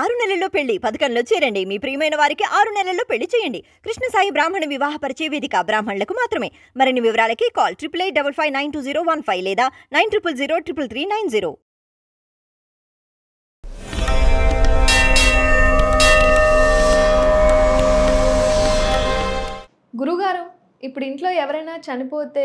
6 నెలల్లో పెళ్లి పథకంలో చేరండి. మీ ప్రియమైన వారికి 6 నెలల్లో పెళ్లి చేయండి. కృష్ణ సాయి బ్రాహ్మణ వివాహ పరిచయ వేదిక బ్రాహ్మణులకు మాత్రమే. మరిన్ని వివరాలకి కాల్ 8855592015 లేదా 9000333990. గురుగారు, ఇప్పుడు ఇంట్లో ఎవరైనా చనిపోతే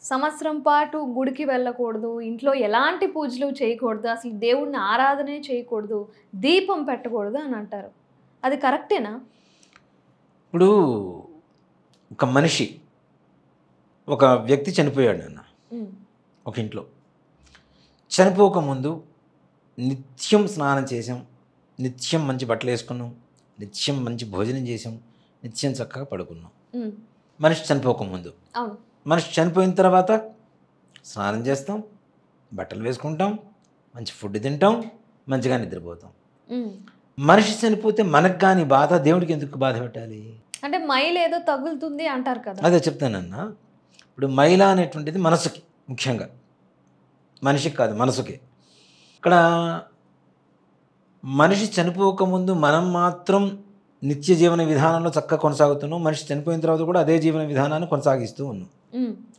సంవత్సరం పాటు గుడికి వెళ్ళకూడదు, ఇంట్లో ఎలాంటి పూజలు చేయకూడదు, అసలు దేవుడిని ఆరాధనే చేయకూడదు, దీపం పెట్టకూడదు అని అంటారు. అది కరెక్టేనా? ఇప్పుడు ఒక మనిషి, ఒక వ్యక్తి చనిపోయాడు అన్న ఒక ఇంట్లో. చనిపోకముందు నిత్యం స్నానం చేసాం, నిత్యం మంచి బట్టలు వేసుకున్నాం, నిత్యం మంచి భోజనం చేసాం, నిత్యం చక్కగా పడుకున్నాం. మనిషి చనిపోకముందు. మనిషి చనిపోయిన తర్వాత స్నానం చేస్తాం, బట్టలు వేసుకుంటాం, మంచి ఫుడ్ తింటాం, మంచిగా నిద్రపోతాం. మనిషి చనిపోతే మనకు కానీ బాధ, దేవుడికి ఎందుకు బాధ పెట్టాలి? అంటే మైల ఏదో తగులుతుంది అంటారు కదా. అదే చెప్తానన్నా. ఇప్పుడు మైల అనేటువంటిది మనసుకి, ముఖ్యంగా మనిషికి కాదు మనసుకి. ఇక్కడ మనిషి చనిపోకముందు మనం మాత్రం నిత్య జీవన విధానంలో చక్కగా కొనసాగుతున్నాం, మనిషి చనిపోయిన తర్వాత కూడా అదే జీవన విధానాన్ని కొనసాగిస్తూ ఉన్నాం.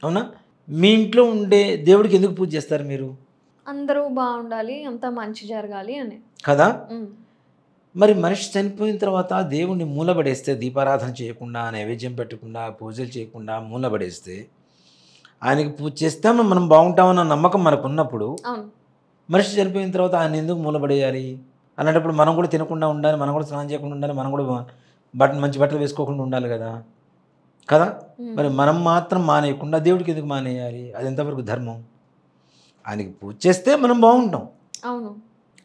అవునా? మీ ఇంట్లో ఉండే దేవుడికి ఎందుకు పూజ చేస్తారు మీరు? అందరూ బాగుండాలి, అంతా మంచి జరగాలి అని కదా. మరి మనిషి చనిపోయిన తర్వాత దేవుణ్ణి మూలబడేస్తే, దీపారాధన చేయకుండా, నైవేద్యం పెట్టకుండా, పూజలు చేయకుండా మూలబడేస్తే, ఆయనకి పూజ చేస్తే మనం బాగుంటామన్న నమ్మకం మనకు ఉన్నప్పుడు, మనిషి చనిపోయిన తర్వాత ఆయన ఎందుకు మూలబడేయాలి? అలాంటప్పుడు మనం కూడా తినకుండా ఉండాలి, మనం కూడా స్నానం చేయకుండా ఉండాలి, మనం కూడా మంచి బట్టలు వేసుకోకుండా ఉండాలి కదా. కదా. మరి మనం మాత్రం మానేయకుండా దేవుడికి ఎందుకు మానేయాలి? అది ఎంతవరకు ధర్మం? ఆయనకి పూజ చేస్తే మనం బాగుంటాం. అవును.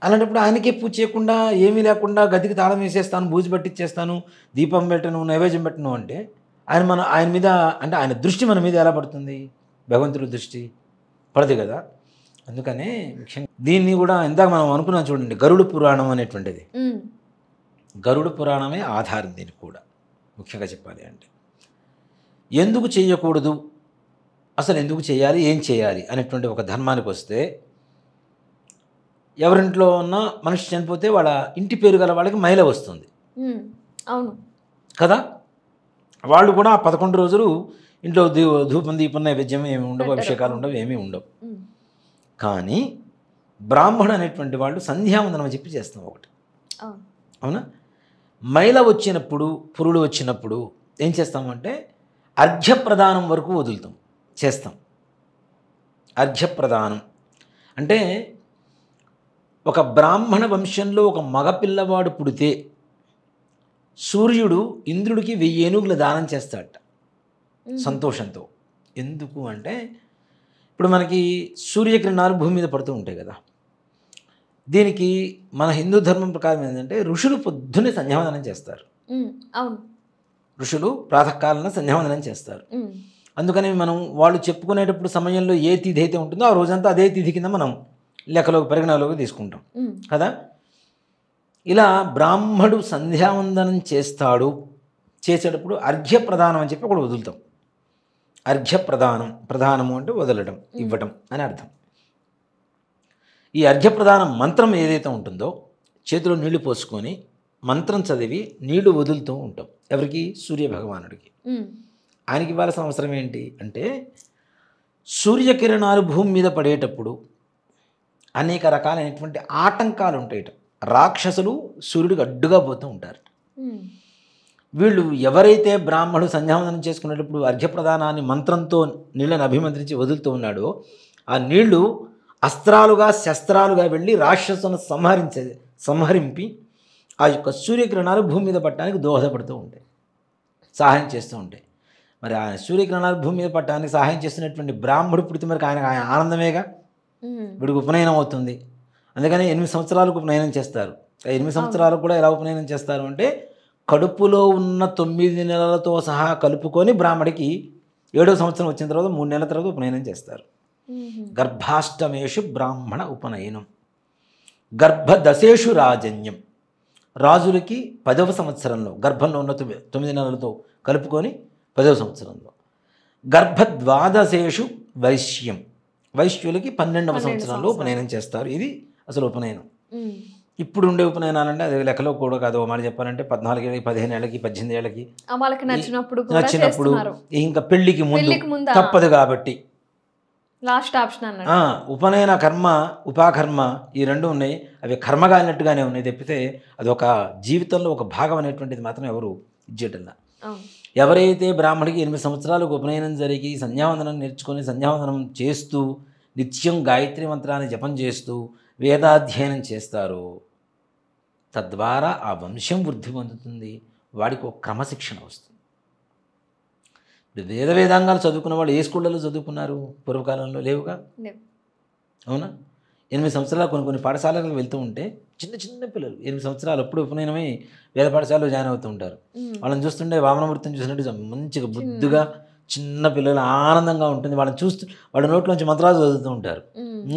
అలాంటప్పుడు ఆయనకే పూజ చేయకుండా, ఏమీ లేకుండా గదికి తాళం వేసేస్తాను, బూజు పట్టించేస్తాను, దీపం పెట్టను, నైవేద్యం పెట్టను అంటే ఆయన మీద, అంటే ఆయన దృష్టి మన మీద ఎలా పడుతుంది? భగవంతుడి దృష్టి పడదు కదా. అందుకనే ముఖ్యంగా దీన్ని కూడా ఇందాక మనం అనుకున్నాం చూడండి, గరుడ పురాణం అనేటువంటిది. గరుడ పురాణమే ఆధారం దీనికి కూడా, ముఖ్యంగా చెప్పాలి అంటే. ఎందుకు చేయకూడదు, అసలు ఎందుకు చేయాలి, ఏం చేయాలి అనేటువంటి ఒక ధర్మానికి వస్తే, ఎవరింట్లో ఉన్న మనిషి చనిపోతే వాళ్ళ ఇంటి పేరు గల వాళ్ళకి మైల వస్తుంది. అవును కదా. వాళ్ళు కూడా 11 రోజులు ఇంట్లో ధూపం దీపం నైవేద్యం ఏమి ఉండవు, అభిషేకాలు ఉండవు, ఏమీ ఉండవు. కానీ బ్రాహ్మణ అనేటువంటి వాళ్ళు సంధ్యావందనం చెప్పి చేస్తాం ఒకటి. అవునా? మైల వచ్చినప్పుడు, పురుడు వచ్చినప్పుడు ఏం చేస్తామంటే అర్ఘ్యప్రదానం వరకు వదులుతాం, చేస్తాం. అర్ఘ్యప్రదానం అంటే ఒక బ్రాహ్మణ వంశంలో ఒక మగపిల్లవాడు పుడితే సూర్యుడు ఇంద్రుడికి 1000 ఏనుగుల దానం చేస్తాడట సంతోషంతో. ఎందుకు అంటే ఇప్పుడు మనకి సూర్యకిరణాలు భూమి మీద పడుతూ ఉంటాయి కదా. దీనికి మన హిందూ ధర్మం ప్రకారం ఏంటంటే ఋషులు పొద్దున్నే సంధ్యావందనం చేస్తారు. అవును, ఋషులు ప్రాతకాలంలో సంధ్యావందనం చేస్తారు. అందుకని మనం వాళ్ళు చెప్పుకునేటప్పుడు సమయంలో ఏ తిథి అయితే ఉంటుందో ఆ రోజంతా అదే తిథి కింద మనం లెక్కలోకి, పరిగణలోకి తీసుకుంటాం కదా. ఇలా బ్రాహ్మడు సంధ్యావందనం చేస్తాడు, చేసేటప్పుడు అర్ఘ్యప్రదానం అని చెప్పి ఒకటి వదులుతాం. అర్ఘ్యప్రదానం, ప్రధానము అంటే వదలడం, ఇవ్వటం అని అర్థం. ఈ అర్ఘ్యప్రదానం మంత్రం ఏదైతే ఉంటుందో చేతిలో నీళ్లు పోసుకొని మంత్రం చదివి నీళ్లు వదులుతూ ఉంటాం. ఎవరికి? సూర్యభగవానుడికి. ఆయనకి ఇవ్వాల్సిన అవసరం ఏంటి అంటే సూర్యకిరణాలు భూమి మీద పడేటప్పుడు అనేక రకాలైనటువంటి ఆటంకాలు ఉంటాయట. రాక్షసులు సూర్యుడికి అడ్డుగా పోతూ ఉంటారు. వీళ్ళు ఎవరైతే బ్రాహ్మణుడు సంధ్యావందనం చేసుకునేటప్పుడు అర్ఘ్యప్రదానాన్ని మంత్రంతో నీళ్ళని అభిమంత్రించి వదులుతూ ఉన్నాడో ఆ నీళ్లు అస్త్రాలుగా, శస్త్రాలుగా వెళ్ళి రాక్షసులను సంహరించి ఆ యొక్క సూర్యకిరణాలు భూమి మీద పట్టడానికి దోహదపడుతూ ఉంటాయి, సహాయం చేస్తూ ఉంటాయి. మరి ఆ సూర్యకిరణాలు భూమి మీద పట్టడానికి సహాయం చేస్తున్నటువంటి బ్రాహ్మడు పుడితే మరి ఆయన ఆనందమేగా. వీడికి ఉపనయనం అవుతుంది. అందుకని 8 సంవత్సరాలకు ఉపనయనం చేస్తారు. 8 సంవత్సరాలకు కూడా ఎలా ఉపనయనం చేస్తారు అంటే కడుపులో ఉన్న 9 నెలలతో సహా కలుపుకొని బ్రాహ్మడికి 7వ సంవత్సరం వచ్చిన తర్వాత 3 నెలల తర్వాత ఉపనయనం చేస్తారు. గర్భాష్టమేషు బ్రాహ్మణ ఉపనయనం, గర్భదశేషు రాజన్యం. రాజులకి 10వ సంవత్సరంలో గర్భంలో ఉన్న 9 నెలలతో కలుపుకొని 10వ సంవత్సరంలో, గర్భద్వాదశేషు వైశ్యం, వైశ్యులకి 12వ సంవత్సరంలో ఉపనయనం చేస్తారు. ఇది అసలు ఉపనయనం. ఇప్పుడు ఉండే ఉపనయనాలంటే అది లెక్కలో కూడా కాదు. ఓ మాట చెప్పాలంటే 14 ఏళ్ళకి, 15 ఏళ్ళకి, 18 ఏళ్ళకి వాళ్ళకి నచ్చినప్పుడు కూడా నచ్చినప్పుడు చేస్తున్నారు. ఇంకా పెళ్లికి పెళ్ళికి ముందు ముందా? తప్పదు కాబట్టి లాస్ట్ ఆప్షన్ అన్నట్టు. ఉపనయన కర్మ ఉపాకర్మ ఈ రెండు ఉన్నాయి. అవి కర్మగా అన్నట్టుగానే ఉన్నాయి తప్పితే అదొక జీవితంలో ఒక భాగం అనేటువంటిది మాత్రం ఎవరు ఇచ్చేటల్లా. అవును. ఎవరైతే బ్రాహ్మడికి 8 సంవత్సరాలకు ఉపనయనం జరిగి సంధ్యావందనం నేర్చుకొని సంధ్యావందనం చేస్తూ నిత్యం గాయత్రి మంత్రాన్ని జపం చేస్తూ వేదాధ్యయనం చేస్తారో తద్వారా ఆ వంశం వృద్ధి పొందుతుంది. వాడికి ఒక క్రమశిక్షణ వస్తుంది. ఇప్పుడు వేదాంగాలు చదువుకున్న వాళ్ళు ఏ స్కూళ్ళలో చదువుకున్నారు? పూర్వకాలంలో లేవుగా. లేవు. అవునా? 8 సంవత్సరాలు కొన్ని పాఠశాలలకు వెళ్తూ ఉంటే చిన్న పిల్లలు 8 సంవత్సరాలు అప్పుడు ఉపనయనమై వేద పాఠశాలలో జాయిన్ అవుతూ ఉంటారు. వాళ్ళని చూస్తుంటే వామనమూర్తిని చూసినట్టు మంచిగా బుద్ధిగా చిన్న పిల్లలు ఆనందంగా ఉంటుంది. వాళ్ళని చూస్తూ వాళ్ళ నోట్లోంచి మంత్రాలు చదువుతూ ఉంటారు.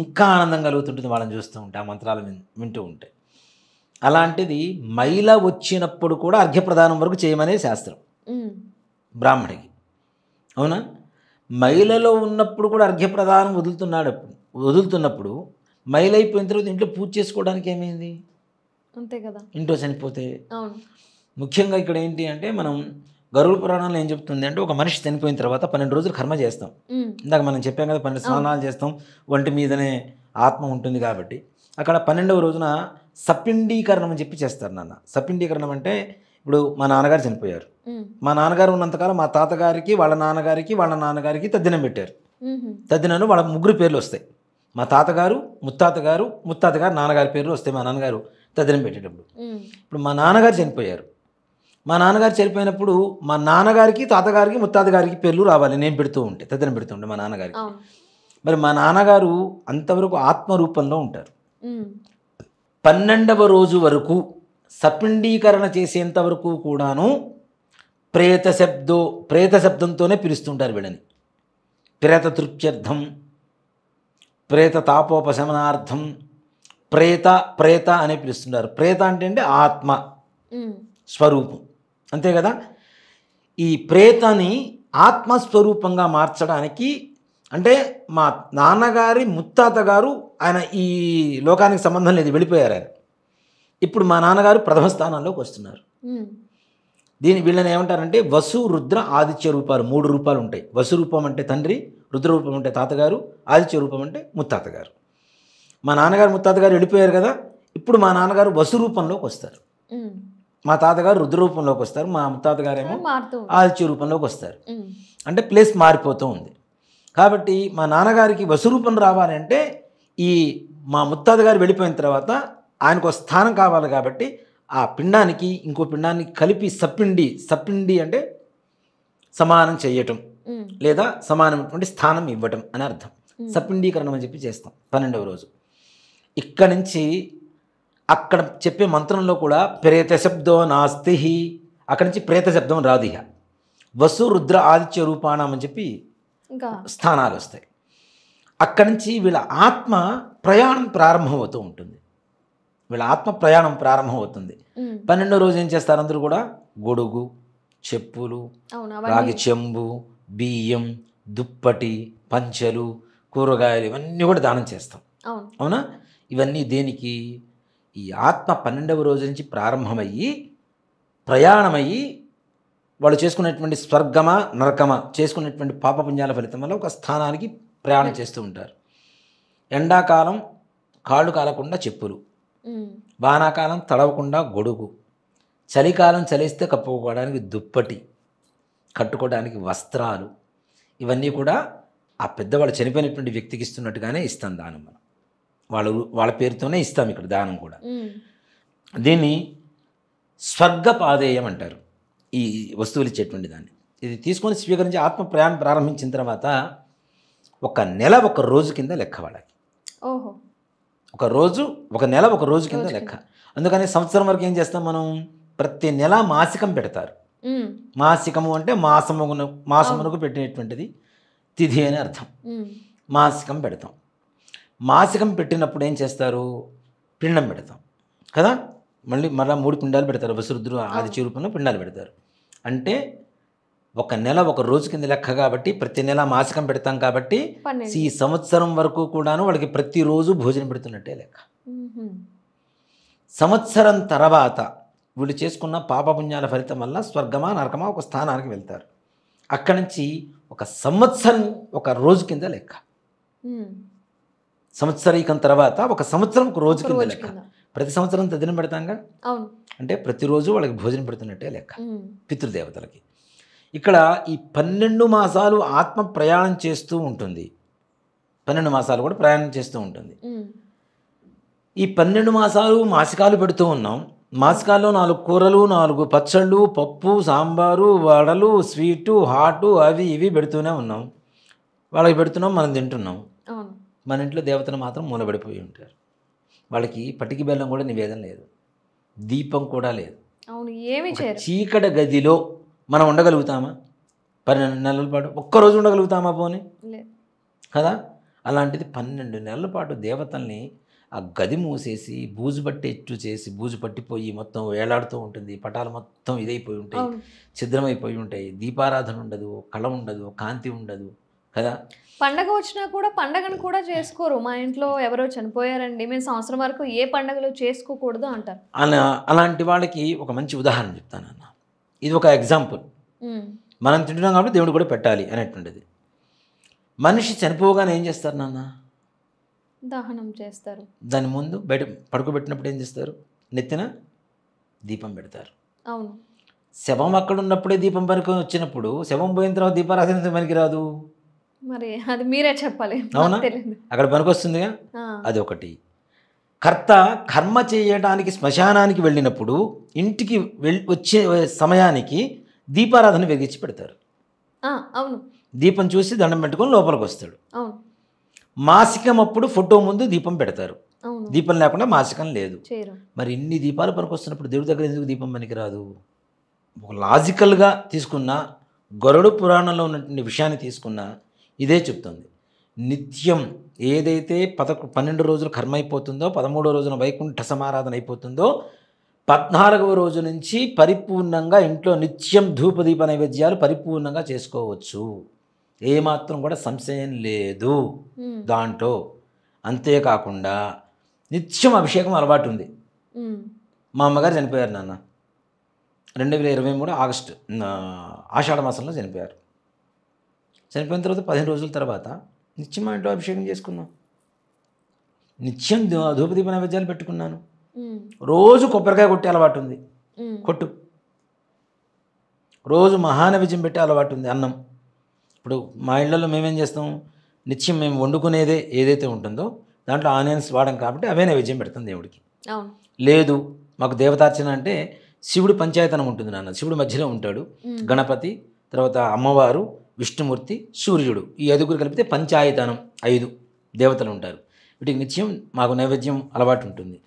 ఇంకా ఆనందం కలుగుతుంటుంది వాళ్ళని చూస్తూ ఉంటే, ఆ మంత్రాలు వింటూ ఉంటే. అలాంటిది మైల వచ్చినప్పుడు కూడా అర్ఘ్యప్రదానం వరకు చేయమనే శాస్త్రం బ్రాహ్మడికి. అవునా? మైలలో ఉన్నప్పుడు కూడా అర్ఘ్యప్రదానం వదులుతున్నప్పుడు మైలైపోయిన తర్వాత ఇంట్లో పూజ చేసుకోవడానికి ఏమైంది? అంతే కదా. ఇంట్లో చనిపోతే. అవును. ముఖ్యంగా ఇక్కడ ఏంటి అంటే మనం గరుడ పురాణంలో ఏం చెప్తుంది అంటే ఒక మనిషి చనిపోయిన తర్వాత 12 రోజులు కర్మ చేస్తాం. ఇందాక మనం చెప్పాం కదా 12 స్నానాలు చేస్తాం, ఒంటి మీదనే ఆత్మ ఉంటుంది కాబట్టి. అక్కడ 12వ రోజున సపిండీకరణం అని చెప్పి చేస్తారు నాన్న. సపిండీకరణం అంటే ఇప్పుడు మా నాన్నగారు చనిపోయారు. మా నాన్నగారు ఉన్నంతకాలం మా తాతగారికి వాళ్ళ నాన్నగారికి తద్దినం పెట్టారు. తద్దినాలు వాళ్ళ ముగ్గురు పేర్లు వస్తాయి. మా తాతగారు, ముత్తాతగారు, నాన్నగారి పేర్లు వస్తాయి. మా నాన్నగారు తద్దినం పెట్టేటప్పుడు. ఇప్పుడు మా నాన్నగారు చనిపోయారు. మా నాన్నగారు చనిపోయినప్పుడు మా నాన్నగారికి, తాతగారికి, ముత్తాతగారికి పేర్లు రావాలి. నేను పెడుతూ ఉంటే తద్దినం పెడుతూ ఉంటే మా నాన్నగారికి. మరి మా నాన్నగారు అంతవరకు ఆత్మరూపంలో ఉంటారు. 12వ రోజు వరకు సపిండీకరణ చేసేంత వరకు కూడాను ప్రేత శబ్దంతోనే పిలుస్తుంటారు వీళ్ళని. ప్రేత తృప్త్యర్థం, ప్రేత తాపోపశమనార్థం, ప్రేత అనే పిలుస్తుంటారు. ప్రేత అంటే ఆత్మ స్వరూపం, అంతే కదా. ఈ ప్రేతని ఆత్మస్వరూపంగా మార్చడానికి అంటే మా నాన్నగారి ముత్తాత గారు ఆయన ఈ లోకానికి సంబంధం లేదు, వెళ్ళిపోయారు ఆయన. ఇప్పుడు మా నాన్నగారు ప్రథమ స్థానంలోకి వస్తున్నారు. వీళ్ళని ఏమంటారంటే వసు, రుద్ర, ఆదిత్య రూపాలు 3 రూపాలు ఉంటాయి. వసు రూపం అంటే తండ్రి, రుద్ర రూపం అంటే తాతగారు, ఆదిత్య రూపం అంటే ముత్తాతగారు. మా నాన్నగారు ముత్తాతగారు వెళ్ళిపోయారు కదా, ఇప్పుడు మా నాన్నగారు వసు రూపంలోకి వస్తారు, మా తాతగారు రుద్ర రూపంలోకి వస్తారు, మా ముత్తాతగారేమో ఆదిత్య రూపంలోకి వస్తారు. అంటే ప్లేస్ మారిపోతూ ఉంది. కాబట్టి మా నాన్నగారికి వసురూపం రావాలంటే ఈ మా ముత్తాతగారు వెళ్ళిపోయిన తర్వాత ఆయనకు ఒక స్థానం కావాలి. కాబట్టి ఆ పిండానికి ఇంకో పిండాన్ని కలిపి సప్పిండి అంటే సమానం చేయటం లేదా సమానమైనటువంటి స్థానం ఇవ్వటం అని అర్థం. సపిండీకరణం అని చెప్పి చేస్తాం 12వ రోజు. ఇక్కడి నుంచి అక్కడ చెప్పే మంత్రంలో కూడా ప్రేత శబ్దో నాస్తి, అక్కడి నుంచి ప్రేత శబ్దం రాదు. ఇహ వసు, రుద్ర, ఆదిత్య రూపాణం అని చెప్పి స్థానాలు వస్తాయి. అక్కడి నుంచి వీళ్ళ ఆత్మ ప్రయాణం ప్రారంభమవుతూ ఉంటుంది. 12వ రోజు ఏం చేస్తారు? అందరూ కూడా గొడుగు, చెప్పులు, రాగి చెంబు, బియ్యం, దుప్పటి, పంచెలు, కూరగాయలు ఇవన్నీ కూడా దానం చేస్తాం. అవునా? ఇవన్నీ దేనికి? ఈ ఆత్మ 12వ రోజు నుంచి ప్రారంభమయ్యి ప్రయాణమయ్యి వాళ్ళు చేసుకునేటువంటి స్వర్గమా నరకమా చేసుకునేటువంటి పాపపుణ్యాల ఫలితం వల్ల ఒక స్థానానికి ప్రయాణం చేస్తూ ఉంటారు. ఎండాకాలం కాళ్ళు కాలకుండా చెప్పులు, వానాకాలం తడవకుండా గొడుగు, చలికాలం చలిస్తే కప్పుకోవడానికి దుప్పటి, కట్టుకోవడానికి వస్త్రాలు, ఇవన్నీ కూడా ఆ పెద్దవాళ్ళు చనిపోయినటువంటి వ్యక్తికి ఇస్తున్నట్టుగానే ఇస్తాం దానం. మనం వాళ్ళ పేరుతోనే ఇస్తాం ఇక్కడ దానం కూడా. దీన్ని స్వర్గపాదేయం అంటారు ఈ వస్తువులు ఇచ్చేటువంటి దాన్ని. ఇది తీసుకొని స్వీకరించి ఆత్మ ప్రయాణం ప్రారంభించిన తర్వాత 1 నెల 1 రోజు కింద లెక్క వాళ్ళకి. ఒక నెల 1 రోజు కింద లెక్క. అందుకని సంవత్సరం వరకు ఏం చేస్తాం మనం? ప్రతి నెల మాసికం పెడతారు. మాసికము అంటే మాసమునకు పెట్టినటువంటిది తిథి అని అర్థం. మాసికం పెడతాం. మాసికం పెట్టినప్పుడు ఏం చేస్తారు? పిండం పెడతాం కదా. మళ్ళా 3 పిండాలు పెడతారు. వసురుద్రు ఆదిత్య రూపంలో పిండాలు పెడతారు. అంటే 1 నెల 1 రోజు కింద లెక్క కాబట్టి ప్రతి నెల మాసికం పెడతాం కాబట్టి ఈ సంవత్సరం వరకు కూడాను వాళ్ళకి ప్రతిరోజు భోజనం పెడుతున్నట్టే లెక్క. సంవత్సరం తర్వాత వీళ్ళు చేసుకున్న పాపపుణ్యాల ఫలితం వల్ల స్వర్గమా నరకమా ఒక స్థానానికి వెళ్తారు. అక్కడి నుంచి ఒక సంవత్సరం ఒక రోజు కింద లెక్క. సంవత్సరీకం తర్వాత ఒక సంవత్సరం ఒక రోజు కింద లెక్క. ప్రతి సంవత్సరం తదినం పెడతాంగా, అంటే ప్రతిరోజు వాళ్ళకి భోజనం పెడుతున్నట్టే లెక్క పితృదేవతలకి. ఇక్కడ ఈ 12 మాసాలు ఆత్మ ప్రయాణం చేస్తూ ఉంటుంది. 12 మాసాలు కూడా ప్రయాణం చేస్తూ ఉంటుంది. ఈ 12 మాసాలు మాసికాలు పెడుతూ ఉన్నాం. మాసికాల్లో 4 కూరలు, 4 పచ్చళ్ళు, పప్పు, సాంబారు, వడలు, స్వీటు, హాటు, అవి ఇవి పెడుతూనే ఉన్నాం. వాళ్ళకి పెడుతున్నాం, మనం తింటున్నాం. మన ఇంట్లో దేవతలు మాత్రం మూలబడిపోయి ఉంటారు. వాళ్ళకి పటికి బెల్లం కూడా నివేదన లేదు, దీపం కూడా లేదు. చీకటి గదిలో మనం ఉండగలుగుతామా? 12 నెలల పాటు ఒక్కరోజు ఉండగలుగుతామా? పోనీ కదా. అలాంటిది 12 నెలల పాటు దేవతల్ని ఆ గది మూసేసి బూజు పట్టేట్టు చేసి, బూజు పట్టిపోయి మొత్తం వేలాడుతూ ఉంటుంది. పటాలు మొత్తం ఇదైపోయి ఉంటాయి, ఛిద్రమైపోయి ఉంటాయి. దీపారాధన ఉండదు, కళ ఉండదు, కాంతి ఉండదు కదా. పండగ వచ్చినా కూడా పండగను కూడా చేసుకోరు. మా ఇంట్లో ఎవరో చనిపోయారండి, మేము సంవత్సరం వరకు ఏ పండగలు చేసుకోకూడదు అంటారు. అలాంటి వాళ్ళకి ఒక మంచి ఉదాహరణ చెప్తానన్న. ఇది ఒక ఎగ్జాంపుల్. మనం తింటున్నాం కాబట్టి దేవుడు కూడా పెట్టాలి అనేటువంటిది. మనిషి చనిపోగానే ఏం చేస్తారు నాన్న? దహనం చేస్తారు. దాని ముందు బయట పడుకోబెట్టినప్పుడు ఏం చేస్తారు? నెత్తిన దీపం పెడతారు. అవును. శవం అక్కడ ఉన్నప్పుడే దీపం పనికి వచ్చినప్పుడు శవం పోయిన తర్వాత దీపారాధన పనికి రాదు. మరి అది మీరే చెప్పాలి. అవునా? అక్కడ పనికి వస్తుందిగా. అది ఒకటి. కర్త కర్మ చేయడానికి శ్మశానానికి వెళ్ళినప్పుడు ఇంటికి వచ్చే సమయానికి దీపారాధన వెలిగించి పెడతారు. అవును. దీపం చూసి దండం పెట్టుకొని లోపలికి వస్తాడు. అవును. మాసికం అప్పుడు ఫోటో ముందు దీపం పెడతారు. దీపం లేకుండా మాసికం లేదు. మరి ఇన్ని దీపాలు పనికొస్తున్నప్పుడు దేవుడి దగ్గర ఎందుకు దీపం పనికిరాదు? ఒక లాజికల్గా తీసుకున్న గరుడు పురాణంలో ఉన్నటువంటి విషయాన్ని తీసుకున్న ఇదే చెప్తుంది. నిత్యం ఏదైతే 12 రోజులు కర్మ అయిపోతుందో, 13వ రోజున వైకుంఠ సమారాధన అయిపోతుందో, 14వ రోజు నుంచి పరిపూర్ణంగా ఇంట్లో నిత్యం ధూపదీప నైవేద్యాలు పరిపూర్ణంగా చేసుకోవచ్చు. ఏమాత్రం కూడా సంశయం లేదు దాంట్లో. అంతేకాకుండా నిత్యం అభిషేకం అలవాటు ఉంది. మా అమ్మగారు చనిపోయారు నాన్న 2023 ఆగస్టు ఆషాఢ మాసంలో చనిపోయారు. చనిపోయిన తర్వాత 15 రోజుల తర్వాత నిత్యం మా ఇంట్లో అభిషేకం చేసుకున్నాం. నిత్యం ధూపదీప నైవేద్యాలు పెట్టుకున్నాను. రోజు కొబ్బరికాయ కొట్టే అలవాటు ఉంది. కొట్టు. రోజు మహానైవేద్యం పెట్టే అలవాటు ఉంది. అన్నం ఇప్పుడు మా ఇళ్లలో మేమేం చేస్తాం? నిత్యం మేము వండుకునేదే ఏదైతే ఉంటుందో దాంట్లో ఆనియన్స్ వాడం కాబట్టి అవే నైవేద్యం పెడతాం దేవుడికి. లేదు మాకు దేవతార్చన అంటే శివుడు పంచాయతనం ఉంటుంది నాన్న. శివుడు మధ్యలో ఉంటాడు. గణపతి, తర్వాత అమ్మవారు, విష్ణుమూర్తి, సూర్యుడు, ఈ 5గురు కలిపితే పంచాయతనం 5 దేవతలు ఉంటారు. వీటికి నిత్యం మాకు నైవేద్యం అలవాటు ఉంటుంది.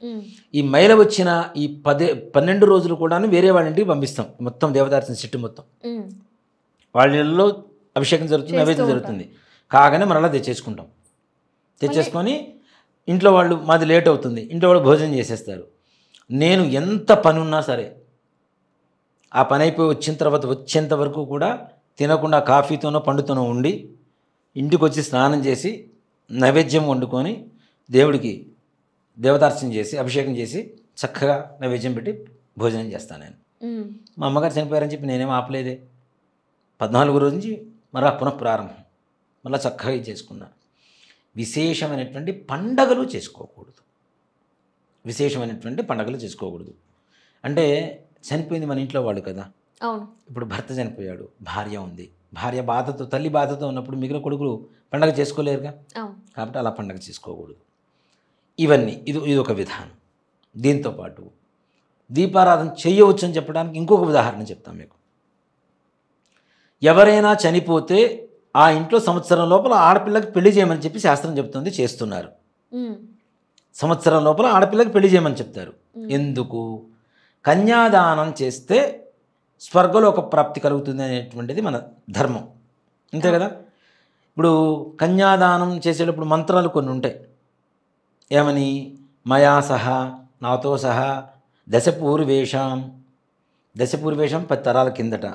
ఈ మైల వచ్చిన ఈ 12 రోజులు కూడా వేరే వాళ్ళ ఇంటికి పంపిస్తాం. మొత్తం దేవతార్చన చెట్టు మొత్తం వాళ్ళలో అభిషేకం జరుగుతుంది, నైవేద్యం జరుగుతుంది. కాగానే మరలా తెచ్చేసుకుంటాం. తెచ్చేసుకొని ఇంట్లో వాళ్ళు, మాది లేట్ అవుతుంది, ఇంట్లో వాళ్ళు భోజనం చేసేస్తారు. నేను ఎంత పని ఉన్నా సరే ఆ పని అయిపోయి వచ్చిన తర్వాత వచ్చేంత వరకు కూడా తినకుండా కాఫీతోనో పండుతోనో ఉండి ఇంటికి వచ్చి స్నానం చేసి నైవేద్యం వండుకొని దేవుడికి దేవతార్చన చేసి అభిషేకం చేసి చక్కగా నైవేద్యం పెట్టి భోజనం చేస్తాను నేను. మా అమ్మగారు చనిపోయారని చెప్పి నేనేం ఆపలేదే. 14వ రోజు నుంచి మరలా పునఃప్రారంభం, మళ్ళీ చక్కగా చేసుకున్నా. విశేషమైనటువంటి పండగలు చేసుకోకూడదు. విశేషమైనటువంటి పండగలు చేసుకోకూడదు అంటే చనిపోయింది మన ఇంట్లో వాళ్ళు కదా. ఇప్పుడు భర్త చనిపోయాడు, భార్య ఉంది. భార్య బాధతో, తల్లి బాధతో ఉన్నప్పుడు మిగిలిన కొడుకులు పండగ చేసుకోలేరుగా. కాబట్టి అలా పండగ చేసుకోకూడదు. ఇవన్నీ ఇది ఒక విధానం. దీంతోపాటు దీపారాధన చేయవచ్చు అని చెప్పడానికి ఇంకొక ఉదాహరణ చెప్తాం మీకు. ఎవరైనా చనిపోతే ఆ ఇంట్లో సంవత్సరం లోపల ఆడపిల్లకి పెళ్లి చేయమని చెప్పి శాస్త్రం చెప్తుంది. చేస్తున్నారు. సంవత్సరం లోపల ఆడపిల్లకి పెళ్లి చేయమని చెప్తారు. ఎందుకు? కన్యాదానం చేస్తే స్వర్గలోక ప్రాప్తి కలుగుతుంది అనేటువంటిది మన ధర్మం. అంతే కదా. ఇప్పుడు కన్యాదానం చేసేటప్పుడు మంత్రాలు కొన్ని ఉంటాయి. ఏమని? మయా సహా, నాతో సహా, దశపూర్వేషాం. దశపూర్వేషం 10 తరాల కిందట,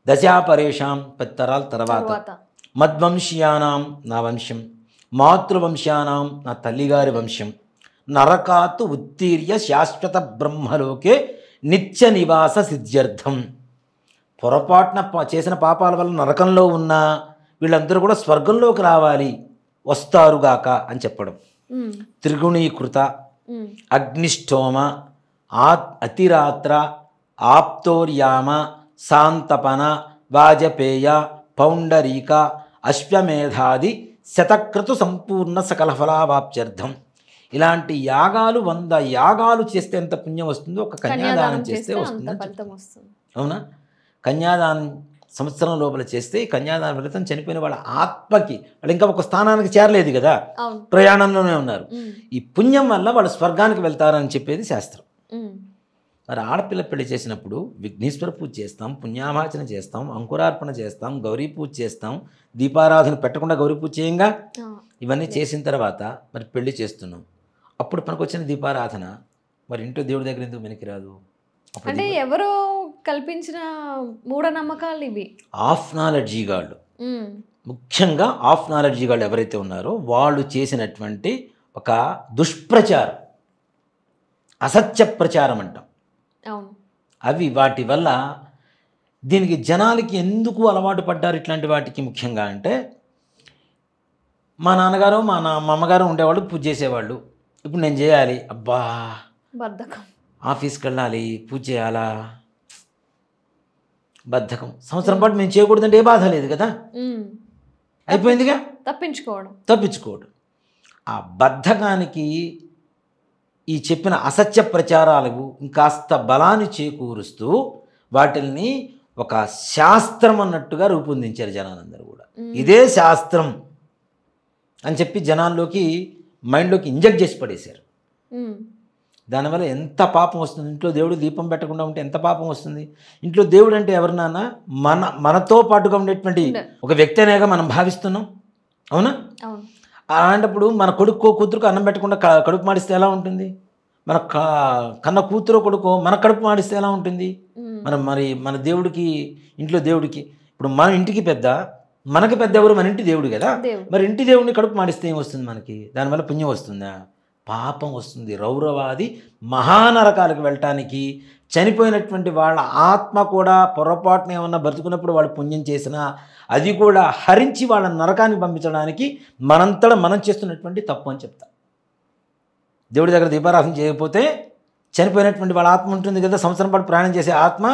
దశాపరేషాం 10 తరాల తర్వాత, మద్వంశీయానాం నా వంశం, మాతృవంశానాం నా తల్లిగారి వంశం, నరకాత్ ఉత్తీర్య శాశ్వత బ్రహ్మలోకే నిత్య నివాస సిద్ధ్యర్థం. పొరపాటున చేసిన పాపాల వల్ల నరకంలో ఉన్న వీళ్ళందరూ కూడా స్వర్గంలోకి రావాలి, వస్తారుగాక అని చెప్పడం. త్రిగుణీకృత, అగ్నిష్టోమ, అతిరాత్ర, ఆప్తోర్యామ, శాంతపన, వాజపేయ, పౌండరీక, అశ్వమేధాది శతక్రతు సంపూర్ణ సకల ఫలావాప్త్యర్థం. ఇలాంటి యాగాలు 100 యాగాలు చేస్తే ఎంత పుణ్యం వస్తుందో ఒక కన్యాదానం చేస్తే వస్తుంది. అవునా? కన్యాదానం సంవత్సరం లోపల చేస్తే కన్యాదాన ఫలితం చనిపోయిన వాళ్ళ ఆత్మకి, వాళ్ళు ఇంకా ఒక స్థానానికి చేరలేదు కదా, ప్రయాణంలోనే ఉన్నారు. ఈ పుణ్యం వల్ల వాళ్ళు స్వర్గానికి వెళ్తారని చెప్పేది శాస్త్రం. మరి ఆడపిల్ల పెళ్లి చేసినప్పుడు విఘ్నేశ్వర పూజ చేస్తాం, పుణ్యామాచన చేస్తాం, అంకురార్పణ చేస్తాం, గౌరీ పూజ చేస్తాం, దీపారాధన పెట్టకుండా గౌరీ పూజ చేయంగా. ఇవన్నీ చేసిన తర్వాత మరి పెళ్లి చేస్తున్నాం, అప్పుడు మనకు వచ్చిన దీపారాధన మరి ఇంట్లో దేవుడి దగ్గర ఎందుకు వెనక్కిరాదు? అంటే ఎవరో కల్పించిన మూఢనమ్మకాలు ఇవి. ఆఫ్ నాలెడ్జీ గాళ్ళు, ముఖ్యంగా ఆఫ్ నాలెడ్జీ గాళ్ళు ఎవరైతే ఉన్నారో వాళ్ళు చేసినటువంటి ఒక దుష్ప్రచారం, అసత్య ప్రచారం అంటాం. అవి వాటి వల్ల దీనికి జనాలకి ఎందుకు అలవాటు పడ్డారు ఇట్లాంటి వాటికి? ముఖ్యంగా అంటే మా నాన్నగారు మా అమ్మగారు ఉండేవాళ్ళు, పూజ చేసేవాళ్ళు. ఇప్పుడు నేను చేయాలి, అబ్బా బద్ధకం, ఆఫీస్కి వెళ్ళాలి, పూజ చేయాలా, బద్ధకం. సంవత్సరం పాటు మేము చేయకూడదంటే ఏ బాధ లేదు కదా, అయిపోయిందిగా. తప్పించుకోవడం. ఆ బద్ధకానికి ఈ చెప్పిన అసత్య ప్రచారాలకు ఇంకాస్త బలాన్ని చేకూరుస్తూ వాటిల్ని ఒక శాస్త్రం అన్నట్టుగా రూపొందించారు జనాలందరూ కూడా. ఇదే శాస్త్రం అని చెప్పి జనాల్లోకి, మైండ్లోకి ఇంజెక్ట్ చేసి పడేశారు. దానివల్ల ఎంత పాపం వస్తుంది. ఇంట్లో దేవుడు దీపం పెట్టకుండా ఉంటే ఎంత పాపం వస్తుంది. ఇంట్లో దేవుడు అంటే ఎవరు నాన్న? మనతో పాటుగా ఉండేటువంటి ఒక వ్యక్తి అనేగా మనం భావిస్తున్నాం. అవునా? అలాంటప్పుడు మన కొడుకో కూతురుకో అన్నం పెట్టకుండా కడుపు మాడిస్తే ఎలా ఉంటుంది? మన కన్న కూతురో కొడుకో మన కడుపు మాడిస్తే ఎలా ఉంటుంది? మన దేవుడికి, ఇంట్లో దేవుడికి, ఇప్పుడు మన ఇంటికి పెద్ద, మనకి పెద్ద ఎవరు? మన ఇంటి దేవుడు కదా. మరి ఇంటి దేవుడిని కడుపు మాడిస్తే ఏం వస్తుంది మనకి? దానివల్ల పుణ్యం వస్తుందా? పాపం వస్తుంది. రౌరవాది మహానరకాలకు వెళ్ళటానికి, చనిపోయినటువంటి వాళ్ళ ఆత్మ కూడా పొరపాటున ఏమన్నా బ్రతుకున్నప్పుడు వాళ్ళు పుణ్యం చేసినా అది కూడా హరించి వాళ్ళ నరకానికి పంపించడానికి మనంతటా మనం చేస్తున్నటువంటి తప్పు అని చెప్తా. దేవుడి దగ్గర దీపారాధన చేయకపోతే చనిపోయినటువంటి వాళ్ళ ఆత్మ ఉంటుంది కదా, సంవత్సరం పాటు ప్రయాణం చేసే ఆత్మ,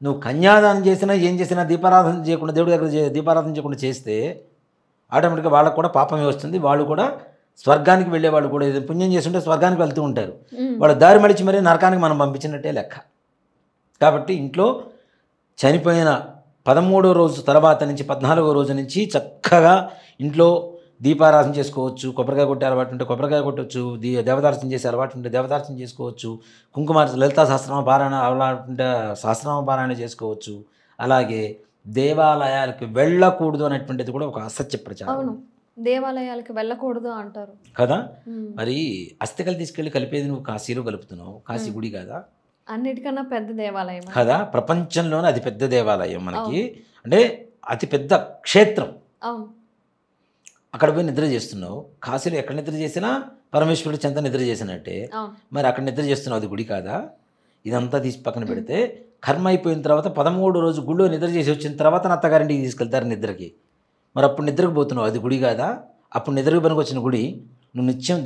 నువ్వు కన్యాదానం చేసినా ఏం చేసినా దీపారాధన చేయకుండా, దేవుడి దగ్గర దీపారాధన చేయకుండా చేస్తే ఆటోమేటిక్గా వాళ్ళకు కూడా పాపమే వస్తుంది. వాళ్ళు కూడా స్వర్గానికి వెళ్ళే వాళ్ళు కూడా ఏదో పుణ్యం చేస్తుంటే స్వర్గానికి వెళ్తూ ఉంటారు. వాళ్ళ దారి మడిచి మరీ నరకానికి మనం పంపించినట్టే లెక్క. కాబట్టి ఇంట్లో చనిపోయిన 13వ రోజు తర్వాత నుంచి 14వ రోజు నుంచి చక్కగా ఇంట్లో దీపారాధన చేసుకోవచ్చు. కొబ్బరికాయ కొట్టే అలవాటు ఉంటే కొబ్బరికాయ కొట్టవచ్చు, దేవతార్చన చేసే అలవాటు ఉంటే దేవతార్చన చేసుకోవచ్చు, కుంకుమార్చన, లలితా సహస్రనామ పారాయణ అలవాటు ఉంటే సహస్రనామ పారాయణ చేసుకోవచ్చు. అలాగే దేవాలయాలకు వెళ్ళకూడదు అనేటువంటిది కూడా ఒక అసత్య ప్రచారం. దేవాలయాలకు వెళ్ళకూడదు అంటారు కదా. మరి అస్థికలు తీసుకెళ్ళి కలిపేది నువ్వు కాశీలో కలుపుతున్నావు. కాశీ గుడి కదా, అన్నిటికన్నా పెద్ద దేవాలయం కదా, ప్రపంచంలోనే అతి పెద్ద దేవాలయం మనకి, అంటే అతి పెద్ద క్షేత్రం. అక్కడ పోయి నిద్ర చేస్తున్నావు. కాశీలో ఎక్కడ నిద్ర చేసినా పరమేశ్వరుడు చెంత నిద్ర చేసినట్టే. మరి అక్కడ నిద్ర చేస్తున్నావు, అది గుడి కాదా? ఇదంతా తీసి పక్కన పెడితే కర్మ అయిపోయిన తర్వాత 13వ రోజు గుడిలో నిద్ర చేసి వచ్చిన తర్వాత నా అత్తగారింటికి తీసుకెళ్తారు నిద్రకి. మరి అప్పుడు నిద్రకు పోతున్నావు, అది గుడి కాదా? అప్పుడు నిద్రకు పనికి వచ్చిన గుడి నువ్వు నిత్యం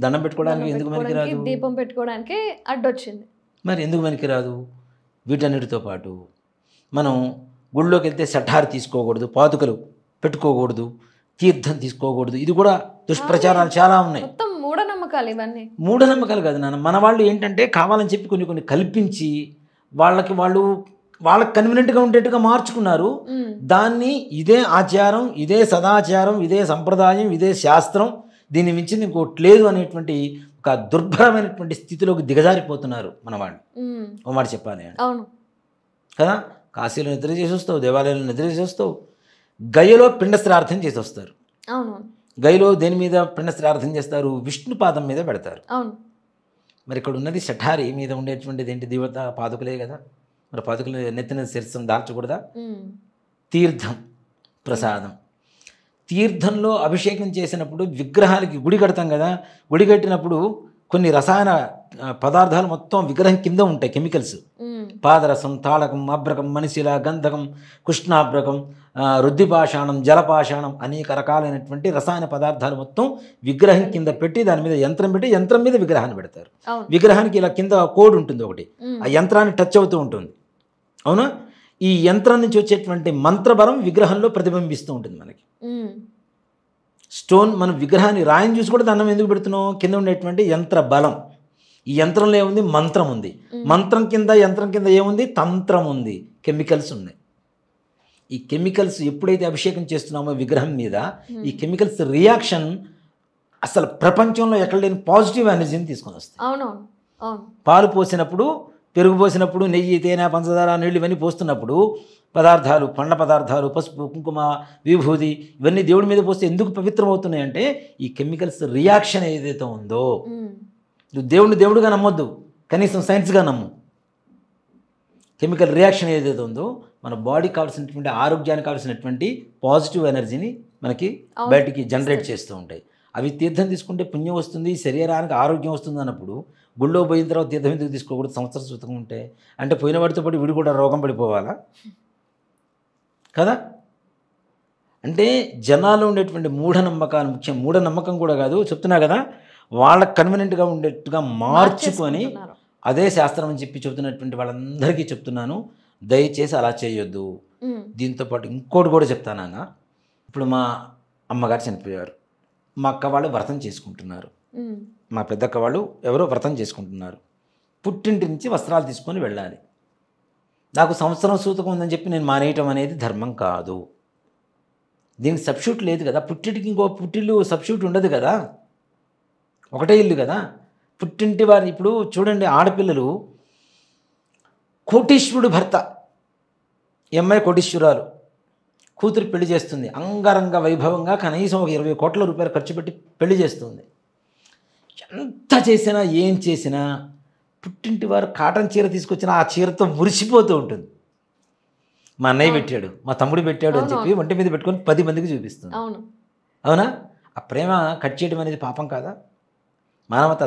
దండం పెట్టుకోవడానికి ఎందుకు పనికిరాదు? దీపం పెట్టుకోవడానికి అడ్డొచ్చింది. మరి ఎందుకు పనికిరాదు? వీటన్నిటితో పాటు మనం గుళ్ళోకి వెళ్తే సఠారు తీసుకోకూడదు, పాదుకలు పెట్టుకోకూడదు, తీర్థం తీసుకోకూడదు. ఇది కూడా దుష్ప్రచారాలు చాలా ఉన్నాయి. మూఢనమ్మకాలు ఇవన్నీ. మూఢనమ్మకాలు కాదు నాన్న, మన వాళ్ళు ఏంటంటే కావాలని చెప్పి కొన్ని కల్పించి వాళ్ళకి కన్వీనియంట్గా ఉండేట్టుగా మార్చుకున్నారు. దాన్ని ఇదే ఆచారం, ఇదే సదాచారం, ఇదే సంప్రదాయం, ఇదే శాస్త్రం, దీన్ని మించింది ఇంకోటి లేదు అనేటువంటి ఒక దుర్భరమైనటువంటి స్థితిలోకి దిగజారిపోతున్నారు మన వాళ్ళు. ఓ మాట చెప్పాలి కదా, కాశీలో నిద్ర చేసి వస్తావు, దేవాలయంలో నిద్ర చేసి వస్తావు, గయలో పిండ శ్రార్థం చేసి వస్తారు. గయలో దేని మీద పిండ శ్రార్థం చేస్తారు? విష్ణు పాదం మీద పెడతారు. మరి ఇక్కడ ఉన్నది శఠారి మీద ఉండేటువంటిది ఏంటి? దేవత పాదుకలే కదా. మరి పాదుకలు నెత్తిన శిరస్సును దాల్చకూడదా? తీర్థం ప్రసాదం. తీర్థంలో అభిషేకం చేసినప్పుడు విగ్రహాలకి గుడి కడతాం కదా, గుడి కట్టినప్పుడు కొన్ని రసాయన పదార్థాలు మొత్తం విగ్రహం కింద ఉంటాయి, కెమికల్స్. పాదరసం, తాళకం, అబ్రకం, మనిశిల, గంధకం, కృష్ణాబ్రకం, రుద్దిపాషాణం, జలపాషాణం, అనేక రకాలైనటువంటి రసాయన పదార్థాలు మొత్తం విగ్రహం కింద పెట్టి దాని మీద యంత్రం పెట్టి యంత్రం మీద విగ్రహాన్ని పెడతారు. విగ్రహానికి ఇలా కింద కోడ్ ఉంటుంది ఒకటి, ఆ యంత్రాన్ని టచ్ అవుతూ ఉంటుంది. అవునా? ఈ యంత్రం నుంచి వచ్చేటువంటి మంత్రబలం విగ్రహంలో ప్రతిబింబిస్తూ ఉంటుంది మనకి. స్టోన్, మనం విగ్రహాన్ని రాయిని చూసి కూడా దండం ఎందుకు పెడుతున్నాం? కింద ఉండేటువంటి యంత్ర బలం. ఈ యంత్రంలో ఏముంది? మంత్రం ఉంది. మంత్రం కింద, యంత్రం కింద ఏముంది? తంత్రం ఉంది, కెమికల్స్ ఉన్నాయి. ఈ కెమికల్స్ ఎప్పుడైతే అభిషేకం చేస్తున్నామో విగ్రహం మీద, ఈ కెమికల్స్ రియాక్షన్ అసలు ప్రపంచంలో ఎక్కడ లేని పాజిటివ్ ఎనర్జీని తీసుకొని వస్తాయి. పాలు పోసినప్పుడు, పెరుగు పోసినప్పుడు, నెయ్యి, తేనె, పంచదార, నీళ్ళు ఇవన్నీ పోస్తున్నప్పుడు పదార్థాలు, పండ్ల పదార్థాలు, పసుపు, కుంకుమ, విభూది ఇవన్నీ దేవుడి మీద పోస్తే ఎందుకు పవిత్రమవుతున్నాయి అంటే ఈ కెమికల్స్ రియాక్షన్ ఏదైతే ఉందో. నువ్వు దేవుడిని దేవుడిగా నమ్మొద్దు, కనీసం సైన్స్గా నమ్ము. కెమికల్ రియాక్షన్ ఏదైతే ఉందో మన బాడీకి కావాల్సినటువంటి, ఆరోగ్యానికి కావాల్సినటువంటి పాజిటివ్ ఎనర్జీని మనకి బయటికి జనరేట్ చేస్తూ ఉంటాయి. అవి తీర్థం తీసుకుంటే పుణ్యం వస్తుంది, శరీరానికి ఆరోగ్యం వస్తుంది అన్నప్పుడు గుళ్ళో పోయిన తర్వాత తీర్థం ఎందుకు తీసుకోకూడదు? సంవత్సరం సూతకం ఉంటే అంటే పోయిన వాడితో పాటు వీడు కూడా రోగం పడిపోవాలా కదా? అంటే జనాల్లో ఉండేటువంటి మూఢనమ్మకాలు, ముఖ్యం మూఢనమ్మకం కూడా కాదు, చెప్తున్నా కదా, వాళ్ళకి కన్వీనియంట్గా ఉండేట్టుగా మార్చుకొని అదే శాస్త్రం అని చెప్పి చెబుతున్నటువంటి వాళ్ళందరికీ చెప్తున్నాను, దయచేసి అలా చేయొద్దు. దీంతోపాటు ఇంకోటి కూడా చెప్తానన్న, ఇప్పుడు మా అమ్మగారు చనిపోయారు, మా అక్క వాళ్ళు వ్రతం చేసుకుంటున్నారు, మా పెద్దక్క వాళ్ళు ఎవరో వ్రతం చేసుకుంటున్నారు. పుట్టింటి నుంచి వస్త్రాలు తీసుకొని వెళ్ళాలి. నాకు సంవత్సరం సూతకం ఉందని చెప్పి నేను మానేయటం అనేది ధర్మం కాదు. దీనికి సబ్స్టిట్యూట్ లేదు కదా. పుట్టింటికి ఇంకో పుట్టిల్లు సబ్స్టిట్యూట్ ఉండదు కదా, ఒకటే ఇల్లు కదా. పుట్టింటి వారి ఇప్పుడు చూడండి, ఆడపిల్లలు కోటీశ్వరుడు భర్త, ఈ అమ్మాయి కోటీశ్వరాలు, కూతురు పెళ్లి చేస్తుంది, అంగరంగ వైభవంగా కనీసం ఒక 20 కోట్ల రూపాయలు ఖర్చు పెట్టి పెళ్లి చేస్తుంది. ఎంత చేసినా ఏం చేసినా పుట్టింటి వారు కాటన్ చీర తీసుకొచ్చిన ఆ చీరతో మురిసిపోతూ ఉంటుంది. మా అన్నయ్య పెట్టాడు, మా తమ్ముడు పెట్టాడు అని చెప్పి ఒంటి మీద పెట్టుకొని 10 మందికి చూపిస్తుంది. అవునా? ఆ ప్రేమ కట్ చేయడం అనేది పాపం కాదా? మానవత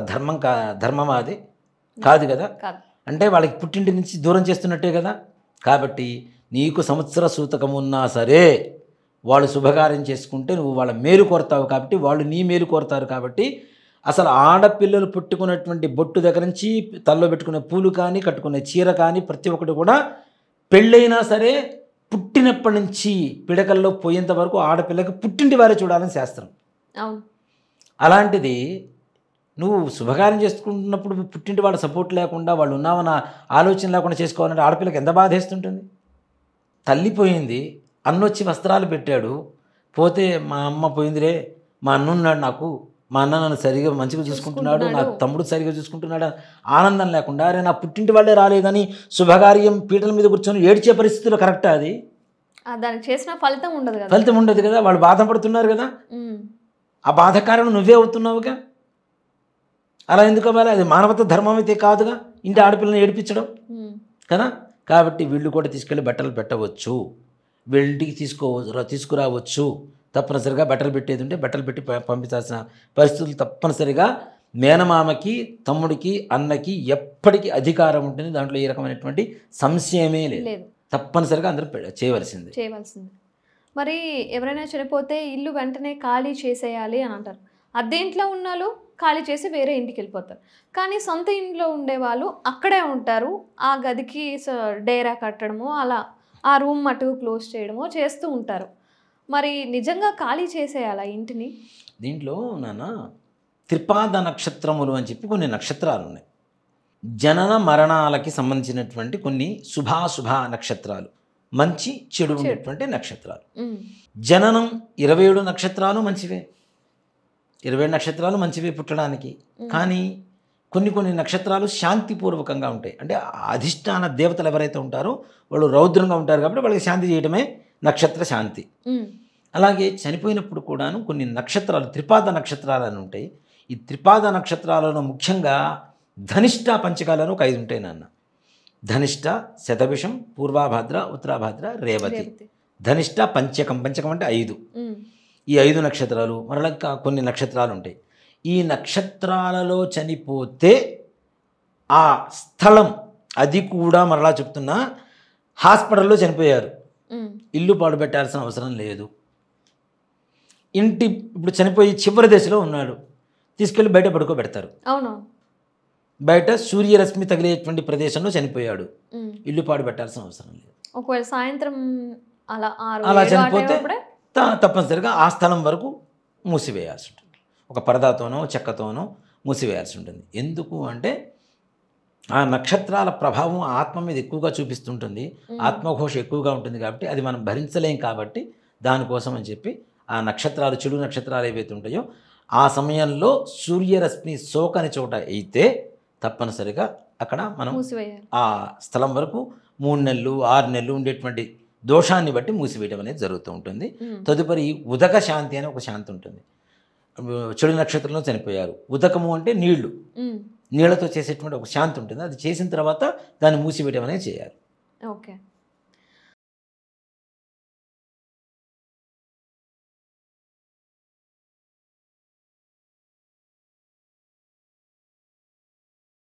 ధర్మమా అది? కాదు కదా. అంటే వాళ్ళకి పుట్టింటి నుంచి దూరం చేస్తున్నట్టే కదా. కాబట్టి నీకు సంవత్సర సూతకం ఉన్నా సరే వాళ్ళు శుభకార్యం చేసుకుంటే నువ్వు వాళ్ళ మేలు కోరుతావు, కాబట్టి వాళ్ళు నీ మేలు కోరుతారు. కాబట్టి అసలు ఆడపిల్లలు పుట్టుకున్నటువంటి బొట్టు దగ్గర నుంచి తల్లో పెట్టుకునే పూలు కానీ, కట్టుకునే చీర కానీ, ప్రతి ఒక్కటి కూడా పెళ్ళైనా సరే పుట్టినప్పటి నుంచి పిడకల్లో పోయేంత వరకు ఆడపిల్లకి పుట్టింటి వారే చూడాలని శాస్త్రం. అలాంటిది నువ్వు శుభకార్యం చేసుకుంటున్నప్పుడు పుట్టింటి వాళ్ళ సపోర్ట్ లేకుండా, వాళ్ళు ఉన్నామన్న ఆలోచన లేకుండా చేసుకోవాలంటే ఆడపిల్లకి ఎంత బాధేస్తుంటుంది. తల్లి పోయింది, అన్నొచ్చి వస్త్రాలు పెట్టాడు, పోతే మా అమ్మ పోయిందిరే, మా అన్నున్నాడు నాకు, మా అన్న నన్ను సరిగా మంచిగా చూసుకుంటున్నాడు, నా తమ్ముడు సరిగా చూసుకుంటున్నాడు, ఆనందం లేకుండా అరే నా పుట్టింటి వాళ్ళే రాలేదని శుభకార్యం పీటల మీద కూర్చొని ఏడ్చే పరిస్థితుల్లో కరెక్టా అది? దానికి చేసిన ఫలితం ఉండదు కదా. ఫలితం ఉండదు కదా. వాళ్ళు బాధపడుతున్నారు కదా, ఆ బాధ కారణం నువ్వే అవుతున్నావుగా. అలా ఎందుకు అవ్వాలి? అది మానవత ధర్మం అయితే కాదుగా ఇంటి ఆడపిల్లని ఏడిపించడం కదా. కాబట్టి వీళ్ళు కూడా తీసుకెళ్ళి బట్టలు పెట్టవచ్చు, వీళ్ళింటికి తీసుకురావచ్చు. తప్పనిసరిగా బట్టలు పెట్టేది ఉంటే బట్టలు పెట్టి పంపించాల్సిన పరిస్థితులు తప్పనిసరిగా మేనమామకి, తమ్ముడికి, అన్నకి ఎప్పటికీ అధికారం ఉంటుంది. దాంట్లో ఏ రకమైనటువంటి సంశయమే లేదు. తప్పనిసరిగా అందరూ చేయవలసింది. మరి ఎవరైనా చనిపోతే ఇల్లు వెంటనే ఖాళీ చేసేయాలి అని అంటారు. అద్దెంట్లో ఉన్నాళ్ళు ఖాళీ చేసి వేరే ఇంటికి వెళ్ళిపోతారు. కానీ సొంత ఇంట్లో ఉండేవాళ్ళు అక్కడే ఉంటారు. ఆ గదికి డేరా కట్టడమో, అలా ఆ రూమ్ మటుకు క్లోజ్ చేయడమో చేస్తూ ఉంటారు. మరి నిజంగా ఖాళీ చేసేయాలా ఇంటిని? దీంట్లో నాన్న త్రిపాద నక్షత్రములు అని చెప్పి కొన్ని నక్షత్రాలు ఉన్నాయి. జనన మరణాలకి సంబంధించినటువంటి కొన్ని శుభాశుభ నక్షత్రాలు, మంచి చెడు ఉండేటువంటి నక్షత్రాలు. జననం 27 నక్షత్రాలు మంచివే, 27 నక్షత్రాలు మంచివే పుట్టడానికి. కానీ కొన్ని నక్షత్రాలు శాంతిపూర్వకంగా ఉంటాయి. అంటే అధిష్టాన దేవతలు ఎవరైతే ఉంటారో వాళ్ళు రౌద్రంగా ఉంటారు, కాబట్టి వాళ్ళకి శాంతి చేయడమే నక్షత్ర శాంతి. అలాగే చనిపోయినప్పుడు కూడాను కొన్ని నక్షత్రాలు, త్రిపాద నక్షత్రాలు అని ఉంటాయి. ఈ త్రిపాద నక్షత్రాలను ముఖ్యంగా ధనిష్ట పంచకాలను ఒక 5 ఉంటాయి నాన్న. ధనిష్ట, శతభిషం, పూర్వాభాద్ర, ఉత్తరాభాద్ర, రేవతి. ధనిష్ట పంచకం, పంచకం అంటే 5. ఈ 5 నక్షత్రాలు, మరలా కొన్ని నక్షత్రాలు ఉంటాయి. ఈ నక్షత్రాలలో చనిపోతే ఆ స్థలం, అది కూడా మరలా చెప్తున్నా, హాస్పిటల్లో చనిపోయారు, ఇల్లు పాడు పెట్టాల్సిన అవసరం లేదు. ఇప్పుడు చనిపోయి చివరి దశలో ఉన్నాడు, తీసుకెళ్ళి బయట పడుకోబెడతారు. అవును, బయట సూర్యరశ్మి తగిలేటువంటి ప్రదేశంలో చనిపోయాడు, ఇల్లు పాడు పెట్టాల్సిన అవసరం లేదు. ఒకవేళ సాయంత్రం అలా చనిపోతే తప్పనిసరిగా ఆ స్థలం వరకు మూసివేయాల్సి ఉంటుంది. ఒక పరదాతోనో చెక్కతోనో మూసివేయాల్సి ఉంటుంది. ఎందుకు అంటే ఆ నక్షత్రాల ప్రభావం ఆత్మ మీద ఎక్కువగా చూపిస్తుంటుంది, ఆత్మఘోష ఎక్కువగా ఉంటుంది కాబట్టి అది మనం భరించలేం. కాబట్టి దానికోసం అని చెప్పి ఆ నక్షత్రాలు, చెడు నక్షత్రాలు ఏవైతే ఉంటాయో ఆ సమయంలో సూర్యరశ్మి సోకని చోట అయితే తప్పనిసరిగా అక్కడ మనం ఆ స్థలం వరకు 3 నెలలు 6 నెలలు ఉండేటువంటి దోషాన్ని బట్టి మూసివేయడం అనేది జరుగుతూ ఉంటుంది. తదుపరి ఉదక శాంతి అనే ఒక శాంతి ఉంటుంది. చెడు నక్షత్రంలో చనిపోయారు, ఉదకము అంటే నీళ్లు, నీళ్లతో చేసేటువంటి ఒక శాంతి ఉంటుంది. అది చేసిన తర్వాత దాన్ని మూసివేయడం అనేది చేయాలి. ఓకే.